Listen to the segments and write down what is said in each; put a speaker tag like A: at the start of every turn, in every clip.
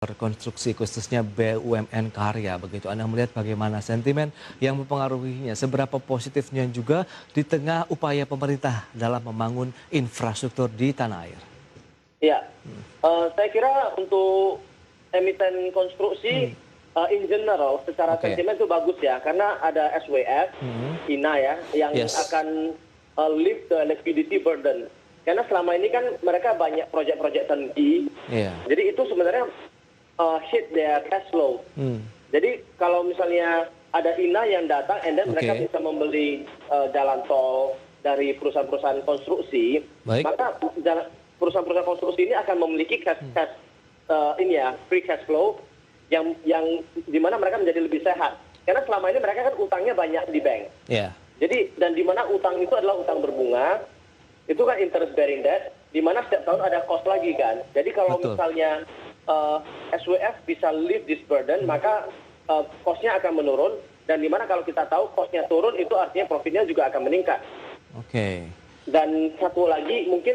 A: Konstruksi khususnya BUMN karya begitu. Anda melihat bagaimana sentimen yang mempengaruhinya, seberapa positifnya juga di tengah upaya pemerintah dalam membangun infrastruktur di tanah air.
B: Ya, saya kira untuk emiten konstruksi in general secara sentimen itu bagus ya, karena ada SWF, INA ya, yang akan lift the liquidity burden. Karena selama ini kan mereka banyak proyek-proyek tinggi, jadi itu sebenarnya hit their cash flow. Jadi kalau misalnya ada INA yang datang, and then mereka bisa membeli jalan tol dari perusahaan-perusahaan konstruksi, maka perusahaan-perusahaan konstruksi ini akan memiliki free cash flow yang dimana mereka menjadi lebih sehat. Karena selama ini mereka kan utangnya banyak di bank. Jadi dan dimana utang itu adalah utang berbunga, itu kan interest bearing debt, dimana setiap tahun ada cost lagi kan. Jadi kalau misalnya SWF bisa lift this burden, maka cost-nya akan menurun, dan dimana kalau kita tahu cost-nya turun, itu artinya profitnya juga akan meningkat. Dan satu lagi mungkin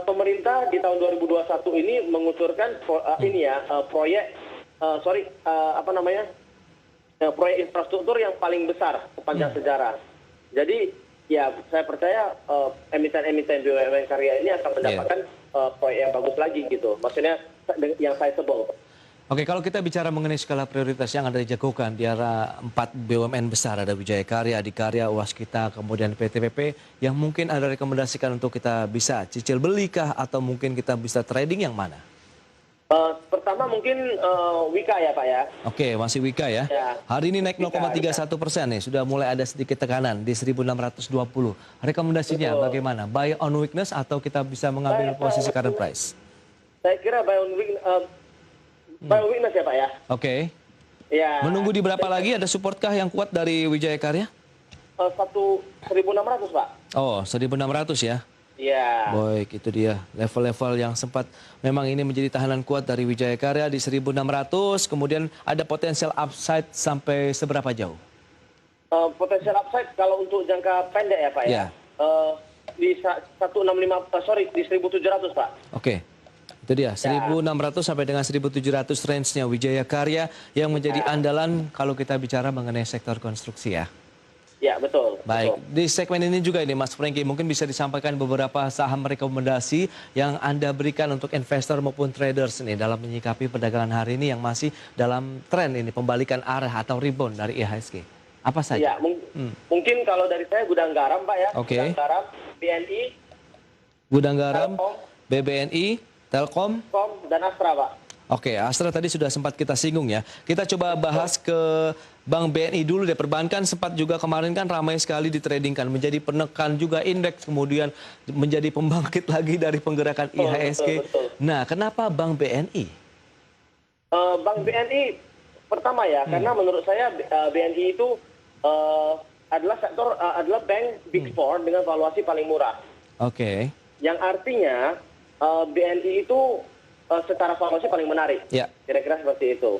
B: pemerintah di tahun 2021 ini mengucurkan proyek infrastruktur yang paling besar sepanjang sejarah. Jadi ya saya percaya emiten-emiten BUMN karya ini akan mendapatkan proyek yang bagus lagi gitu. Maksudnya yang sizable.
A: Oke, kalau kita bicara mengenai skala prioritas yang ada dijagokan di arah 4 BUMN besar, ada Wijaya Karya, Adikarya, Waskita, kemudian PTPP, yang mungkin Anda rekomendasikan untuk kita bisa cicil belikah atau mungkin kita bisa trading yang mana?
B: Pertama mungkin Wika ya Pak ya.
A: Oke, masih Wika ya. Hari ini naik 0,31% nih, sudah mulai ada sedikit tekanan di 1620. Rekomendasinya bagaimana? Buy on weakness atau kita bisa mengambil posisi current price?
B: Saya kira buy on weakness ya Pak ya. Ya.
A: Menunggu di berapa lagi? Ada supportkah yang kuat dari Wijaya Karya?
B: 1.600 Pak.
A: Oh, 1.600 ya.
B: Ya.
A: Baik, itu dia level-level yang sempat memang ini menjadi tahanan kuat dari Wijaya Karya di 1.600. Kemudian ada potensial upside sampai seberapa jauh?
B: Potensial upside kalau untuk jangka pendek ya Pak ya. Di 1.700 Pak.
A: Oke. Itu dia, 1.600 sampai dengan 1.700 range-nya Wijaya Karya yang menjadi andalan kalau kita bicara mengenai sektor konstruksi ya.
B: Ya, betul.
A: Baik, di segmen ini juga ini Mas Franky, mungkin bisa disampaikan beberapa saham rekomendasi yang Anda berikan untuk investor maupun traders ini dalam menyikapi perdagangan hari ini yang masih dalam tren ini, pembalikan arah atau rebound dari IHSG. Apa saja?
B: Ya, mungkin kalau dari saya Gudang Garam Pak ya. Gudang Garam, BNI.
A: Gudang Garam, BBNI, Telkom,
B: dan Astra Pak.
A: Oke, Astra tadi sudah sempat kita singgung ya. Kita coba bahas ke Bank BNI dulu deh. Perbankan sempat juga kemarin kan ramai sekali ditradingkan, menjadi penekan juga indeks, kemudian menjadi pembangkit lagi dari penggerakan IHSG. Nah, kenapa Bank BNI?
B: Bank BNI pertama ya, karena menurut saya BNI itu adalah bank Big Four dengan valuasi paling murah. Yang artinya BNI itu secara valuasi paling menarik, kira-kira seperti itu.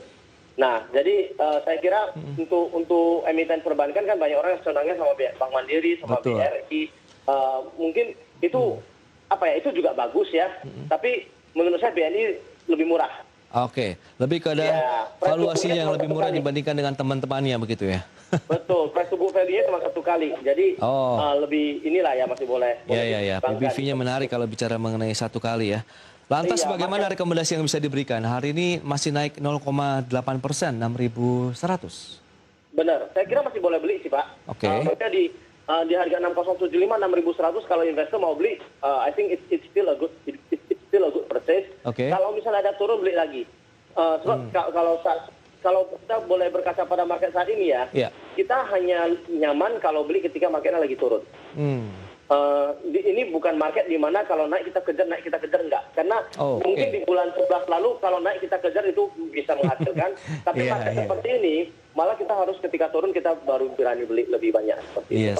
B: Nah, jadi saya kira untuk emiten perbankan kan banyak orang yang senangnya sama Bank Mandiri, sama BRI. Mungkin itu itu juga bagus ya. Tapi menurut saya BNI lebih murah.
A: Lebih ke valuasinya yang lebih murah dibandingkan dengan teman-temannya begitu ya.
B: Betul, price to book value-nya cuma 1 kali. Jadi lebih inilah ya masih boleh.
A: PBV-nya menarik kalau bicara mengenai 1 kali ya. Lantas bagaimana rekomendasi yang bisa diberikan? Hari ini masih naik 0,8%, 6.100.
B: Benar, saya kira masih boleh beli sih Pak. Maksudnya di harga 6075, 6.100 kalau investor mau beli, I think it's still a good purchase. Kalau misalnya ada turun beli lagi. Kalau kita boleh berkaca pada market saat ini ya, kita hanya nyaman kalau beli ketika marketnya lagi turun. Ini bukan market di mana kalau naik kita kejar enggak. Karena mungkin di bulan 11 lalu kalau naik kita kejar itu bisa menghasilkan. Tapi market seperti ini malah kita harus ketika turun kita baru berani beli lebih banyak.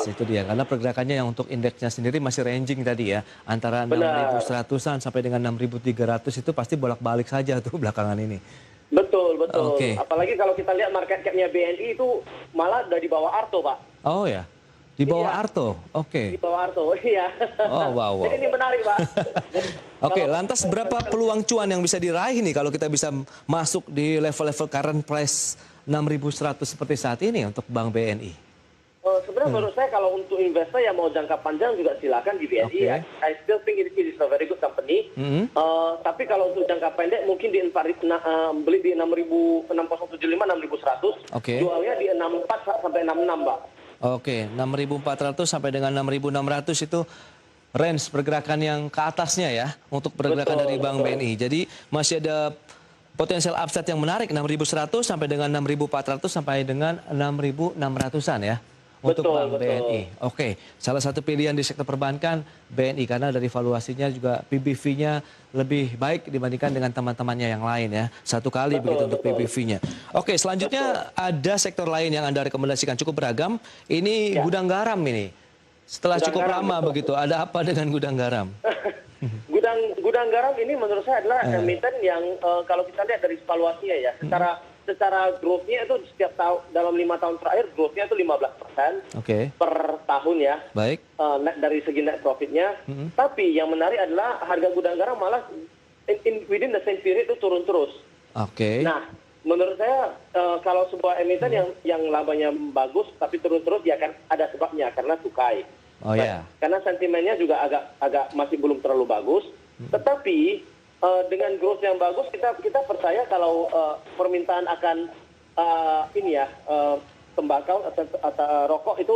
A: Itu dia. Karena pergerakannya yang untuk indeksnya sendiri masih ranging tadi ya. Antara 6.100-an sampai dengan 6.300 itu pasti bolak-balik saja tuh belakangan ini.
B: Betul. Apalagi kalau kita lihat market cap-nya BNI itu malah udah di bawah Arto Pak.
A: Di bawah Arto,
B: Di bawah Arto, iya.
A: Oh, wow.
B: Jadi ini menarik, Pak.
A: Oke, lantas berapa peluang cuan yang bisa diraih nih kalau kita bisa masuk di level-level current price 6.100 seperti saat ini untuk Bank BNI?
B: Sebenarnya menurut saya kalau untuk investor yang mau jangka panjang juga silakan di BNI.
A: Okay.
B: I still think it is a very good company. Tapi kalau untuk jangka pendek mungkin di beli di 6.075, 6.100.
A: Okay.
B: Jualnya di 64 sampai 66, Pak.
A: Oke, 6.400 sampai dengan 6.600 itu range pergerakan yang ke atasnya ya untuk pergerakan dari Bank BNI. Jadi masih ada potensial upside yang menarik 6.100 sampai dengan 6.400 sampai dengan 6.600-an ya untuk Bank BNI. Oke, salah satu pilihan di sektor perbankan BNI karena dari valuasinya juga PBV-nya lebih baik dibandingkan dengan teman-temannya yang lain ya. Satu kali begitu untuk PBV-nya. Oke, selanjutnya ada sektor lain yang Anda rekomendasikan cukup beragam. Ini gudang garam ini. Setelah cukup lama begitu, ada apa dengan gudang garam?
B: Gudang garam ini menurut saya adalah emiten yang kalau kita lihat dari valuasinya ya, secara growth-nya itu setiap tahun dalam 5 tahun terakhir growth-nya itu 15% per tahun ya. Baik. Dari segi net profit-nya. Tapi yang menarik adalah harga gudang garam malah within the same period itu turun terus. Nah, menurut saya kalau sebuah emiten yang labanya bagus tapi turun terus ya kan ada sebabnya karena cukai. Karena sentimennya juga agak masih belum terlalu bagus. Tetapi dengan growth yang bagus kita percaya kalau permintaan akan tembakau atau rokok itu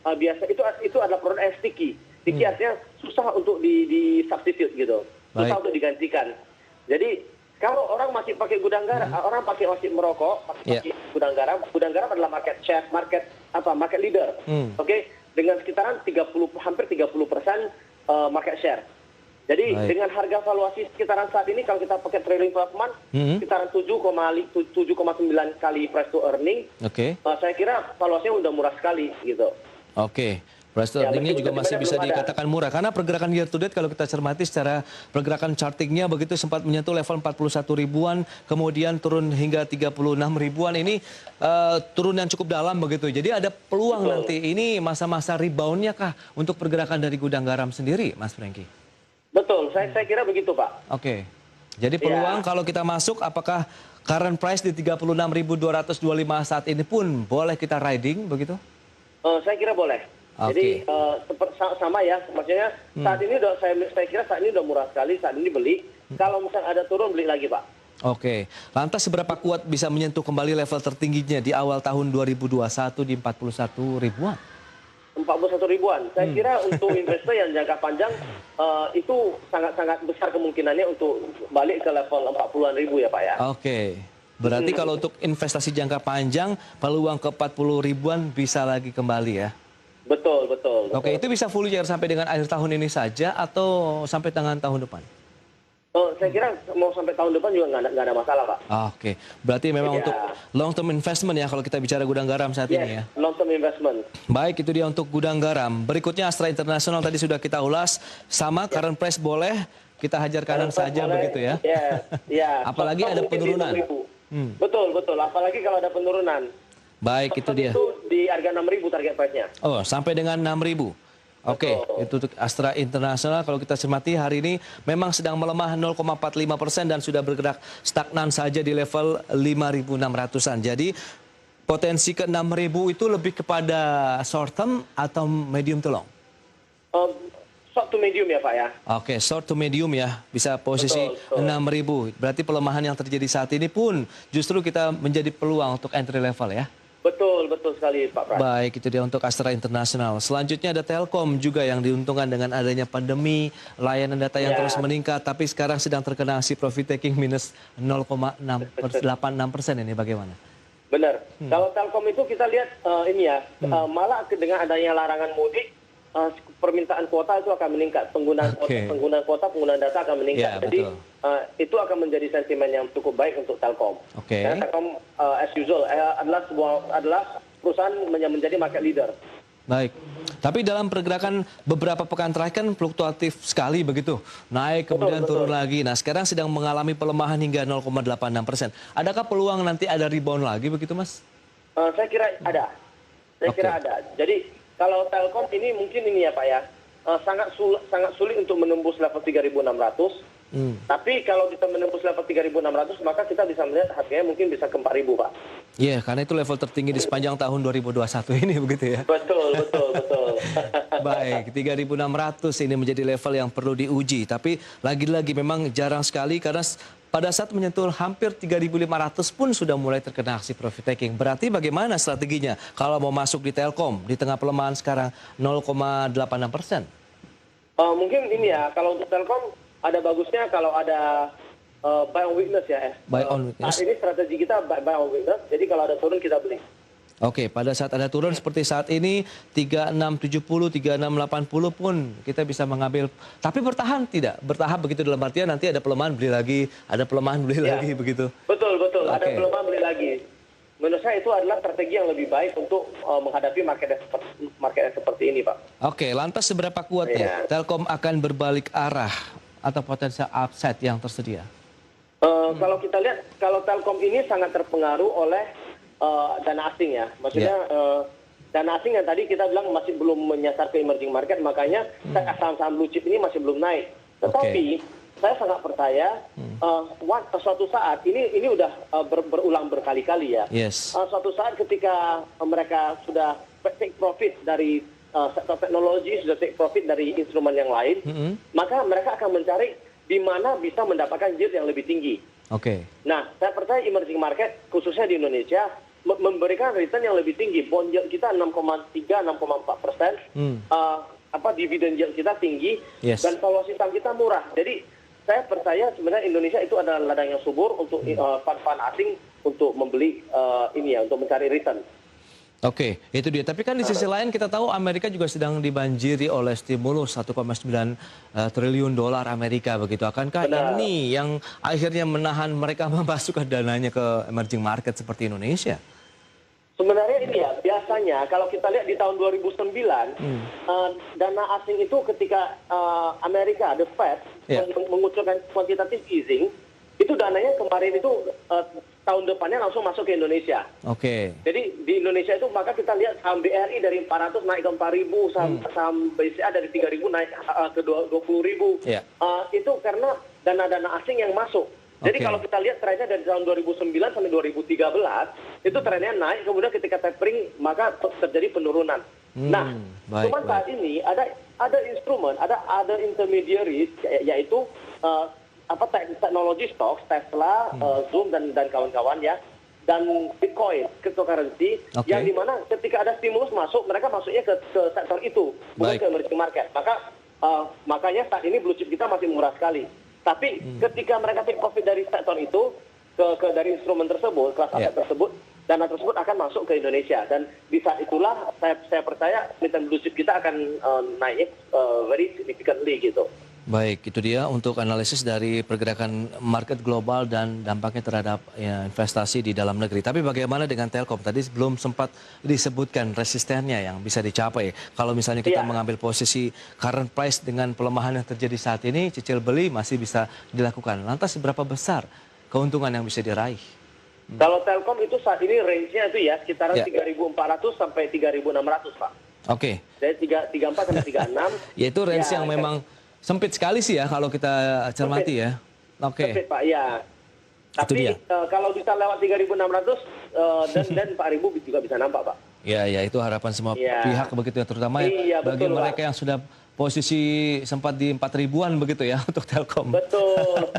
B: biasa itu adalah produk yang sticky. Sticky artinya susah untuk di substitute gitu. Susah untuk digantikan. Jadi kalau orang masih pakai gudang garam, orang masih merokok, pakai gudang garam adalah market share, market leader. Dengan sekitaran hampir 30% market share. Jadi dengan harga valuasi sekitaran saat ini kalau kita pakai trailing 12 month sekitaran 7,9 kali price to earning. Saya kira valuasinya udah murah sekali gitu.
A: Price to earning-nya juga masih bisa dikatakan murah karena pergerakan year to date kalau kita cermati secara pergerakan chartingnya begitu sempat menyentuh level 41 ribuan kemudian turun hingga 36 ribuan ini turun yang cukup dalam begitu. Jadi ada peluang nanti ini masa-masa rebound-nya kah untuk pergerakan dari gudang garam sendiri, Mas Franky?
B: Betul, saya kira begitu, Pak.
A: Jadi peluang kalau kita masuk apakah current price di 36.225 saat ini pun boleh kita riding begitu?
B: Saya kira boleh. Jadi sama ya, maksudnya saat ini saya kira saat ini udah murah sekali, saat ini beli. Kalau misalnya ada turun beli lagi, Pak.
A: Lantas seberapa kuat bisa menyentuh kembali level tertingginya di awal tahun 2021 di 41 ribuan?
B: 41 ribuan. Saya kira untuk investor yang jangka panjang itu sangat-sangat besar kemungkinannya untuk balik ke level 40-an ribu ya Pak ya.
A: Berarti kalau untuk investasi jangka panjang peluang ke 40 ribuan bisa lagi kembali ya?
B: Betul.
A: Itu bisa full year sampai dengan akhir tahun ini saja atau sampai tangan tahun depan?
B: Saya kira mau sampai tahun depan juga nggak ada masalah, Pak.
A: Berarti memang untuk long term investment ya kalau kita bicara gudang garam saat ini ya?
B: Long term investment.
A: Baik, itu dia untuk gudang garam. Berikutnya Astra International tadi sudah kita ulas. Sama current price boleh, kita hajar kanan saja begitu ya? Apalagi ada penurunan.
B: Betul. Apalagi kalau ada penurunan.
A: Baik, itu dia.
B: Itu di harga 6.000 target price-nya.
A: Sampai dengan 6.000. Itu untuk Astra International kalau kita cermati hari ini memang sedang melemah 0,45% dan sudah bergerak stagnan saja di level 5.600-an. Jadi potensi ke 6.000 itu lebih kepada short term atau medium to long?
B: Short to medium ya Pak ya.
A: Short to medium ya, bisa posisi 6.000. Berarti pelemahan yang terjadi saat ini pun justru kita menjadi peluang untuk entry level ya.
B: Betul sekali Pak Pras.
A: Baik, itu dia untuk Astra International. Selanjutnya ada Telkom juga yang diuntungkan dengan adanya pandemi, layanan data yang terus meningkat, tapi sekarang sedang terkena si profit taking minus 0,86% ini bagaimana?
B: Benar. Kalau Telkom itu kita lihat malah dengan adanya larangan mudik, permintaan kuota itu akan meningkat, penggunaan data akan meningkat. Jadi itu akan menjadi sentimen yang cukup baik untuk Telkom. Karena Telkom as usual adalah perusahaan yang menjadi market leader.
A: Baik. Tapi dalam pergerakan beberapa pekan terakhir kan fluktuatif sekali begitu. Naik kemudian turun lagi. Nah, sekarang sedang mengalami pelemahan hingga 0,86%. Adakah peluang nanti ada rebound lagi begitu, Mas?
B: Saya kira ada. Jadi kalau Telkom ini mungkin ini ya Pak ya, sangat sulit untuk menembus level 3.600. Tapi kalau kita menembus level 3.600, maka kita bisa melihat harganya mungkin bisa ke 4.000, Pak.
A: Iya, karena itu level tertinggi di sepanjang tahun 2021 ini, begitu ya?
B: Betul, betul, betul.
A: Baik, 3.600 ini menjadi level yang perlu diuji. Tapi lagi-lagi memang jarang sekali karena pada saat menyentuh hampir 3.500 pun sudah mulai terkena aksi profit taking. Berarti bagaimana strateginya kalau mau masuk di Telkom di tengah pelemahan sekarang 0,86%?
B: Mungkin ini ya, kalau untuk Telkom ada bagusnya kalau ada buy on weakness ya.
A: Buy on weakness.
B: Saat ini strategi kita buy on weakness, jadi kalau ada turun kita beli.
A: Oke, pada saat ada turun seperti saat ini 3670, 3680 pun kita bisa mengambil. Tapi bertahan tidak? Bertahap begitu dalam artian nanti ada pelemahan beli lagi, ada pelemahan beli lagi begitu.
B: Betul, betul. Ada pelemahan beli lagi. Menurut saya itu adalah strategi yang lebih baik untuk menghadapi market yang seperti ini, Pak.
A: Oke, lantas seberapa kuat ya Telkom akan berbalik arah atau potensial upside yang tersedia?
B: Kalau kita lihat, kalau Telkom ini sangat terpengaruh oleh dana asing ya. Maksudnya dana asing yang tadi kita bilang masih belum menyasar ke emerging market, makanya saham-saham blue chip ini masih belum naik. Tetapi saya sangat percaya suatu saat ini udah berulang berkali-kali ya. Suatu saat ketika mereka sudah take profit dari sektor teknologi, sudah take profit dari instrumen yang lain, maka mereka akan mencari di mana bisa mendapatkan yield yang lebih tinggi. Nah, saya percaya emerging market khususnya di Indonesia memberikan return yang lebih tinggi. Bond yield kita 6,3-6,4%, dividen yield kita tinggi, dan valuasi saham kita murah. Jadi saya percaya sebenarnya Indonesia itu adalah ladang yang subur untuk fund-fund asing untuk membeli untuk mencari return.
A: Oke, itu dia. Tapi kan di sisi lain kita tahu Amerika juga sedang dibanjiri oleh stimulus 1,9 triliun dolar Amerika begitu. Akankah ini yang akhirnya menahan mereka memasukkan dananya ke emerging market seperti Indonesia?
B: Sebenarnya ini ya, biasanya kalau kita lihat di tahun 2009, dana asing itu ketika Amerika, the Fed, mengucurkan quantitative easing, itu dananya kemarin itu tahun depannya langsung masuk ke Indonesia. Jadi di Indonesia itu maka kita lihat saham BRI dari 400 naik ke 4.000, saham BCA dari 3.000 naik ke 20.000. Itu karena dana-dana asing yang masuk. Jadi kalau kita lihat trennya dari tahun 2009 sampai 2013, itu trennya naik, kemudian ketika tapering maka terjadi penurunan. Nah, cuman saat ini ada instrumen, ada intermediaries, yaitu teknologi stocks, Tesla, Zoom dan kawan-kawan ya, dan Bitcoin, cryptocurrency, yang dimana ketika ada stimulus masuk, mereka masuknya ke sektor itu, bukan ke emerging market. Makanya saat ini blue chip kita masih murah sekali. Tapi ketika mereka take profit dari sektor itu, dari instrumen tersebut, kelas aset tersebut, dana tersebut akan masuk ke Indonesia. Dan di saat itulah saya percaya emiten blue chip kita akan naik very significantly gitu.
A: Baik, itu dia untuk analisis dari pergerakan market global dan dampaknya terhadap investasi di dalam negeri. Tapi bagaimana dengan Telkom? Tadi belum sempat disebutkan resistennya yang bisa dicapai. Kalau misalnya kita mengambil posisi current price dengan pelemahan yang terjadi saat ini, cicil beli masih bisa dilakukan. Lantas seberapa besar keuntungan yang bisa diraih?
B: Kalau Telkom itu saat ini range-nya itu ya sekitaran 3.400 sampai 3.600, Pak. Jadi 34 sampai 36.
A: Yaitu range yang memang sempit sekali sih ya kalau kita cermati ya.
B: Sempit Pak, ya. Tapi kalau bisa lewat 3.600 dan 4.000 juga bisa nampak Pak.
A: Ya, itu harapan semua pihak begitu ya, terutama bagi mereka yang sudah posisi sempat di 4.000-an begitu ya untuk Telkom.
B: Betul.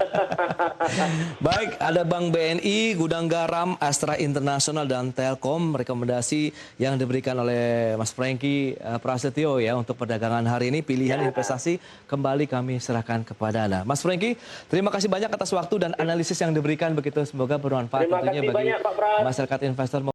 A: Baik, ada Bank BNI, Gudang Garam, Astra International dan Telkom. Rekomendasi yang diberikan oleh Mas Franky Prasetyo ya untuk perdagangan hari ini. Pilihan investasi kembali kami serahkan kepada Anda. Mas Franky, terima kasih banyak atas waktu dan analisis yang diberikan begitu. Semoga bermanfaat tentunya bagi masyarakat investor.